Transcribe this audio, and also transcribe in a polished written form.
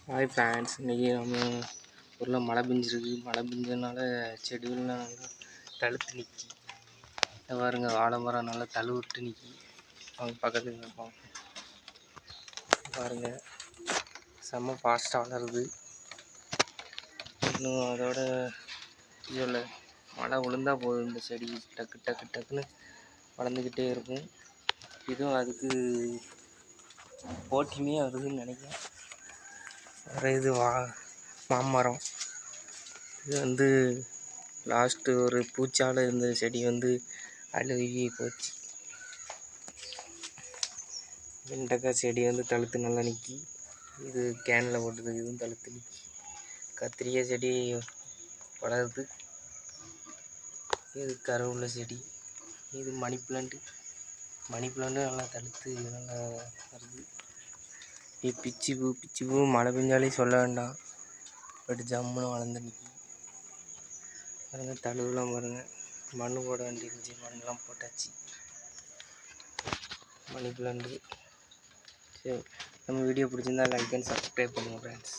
Hi friends, இன்றைக்கி நம்ம ஊரில் மழை பெஞ்சிருக்கு. மழை பெஞ்சதுனால செடிகள்லாம் நல்லா தழுத்து நிற்கி. பாருங்க, வாழை மரம் நல்லா தழுவிட்டு நிற்கி. அவங்க பக்கத்தில் இருப்பாங்க பாருங்கள், செம்ம ஃபாஸ்ட்டாக வளருது. இன்னும் அதோட இதில் மழை விழுந்தால் போதும், இந்த செடி டக்கு டக்கு டக்குன்னு வளர்ந்துக்கிட்டே இருக்கும். இதுவும் அதுக்கு போட்டியுமே வருதுன்னு நினைக்கிறேன். வேறு இது மாமரம். இது லாஸ்ட்டு ஒரு பூச்சால் இருந்த செடி அழுகி போச்சு. வெண்டைக்காய் செடி தழுத்து நல்லா நிற்கி. இது கேனில் போட்டது, இதுவும் தழுத்து நிற்கி. கத்திரிக்காய் செடி வளருது. இது கருவேப்பிலை செடி. இது மணி பிளான்ட்டு நல்லா தழுத்து நல்லா வருது. இது பிச்சி பூ மழை பெஞ்சாலே சொல்ல வேண்டாம், பட் ஜம்முன்னு வளர்ந்து நிற்கி. பாருங்கள், தழுவுலாம் பாருங்கள். மண் போட வேண்டியிருந்துச்சு, மண்ணெலாம் போட்டாச்சு. Money plant. சரி, நம்ம வீடியோ பிடிச்சிருந்தா லைக் அண்ட் சப்ஸ்கிரைப் பண்ணுங்கள் ஃப்ரெண்ட்ஸ்.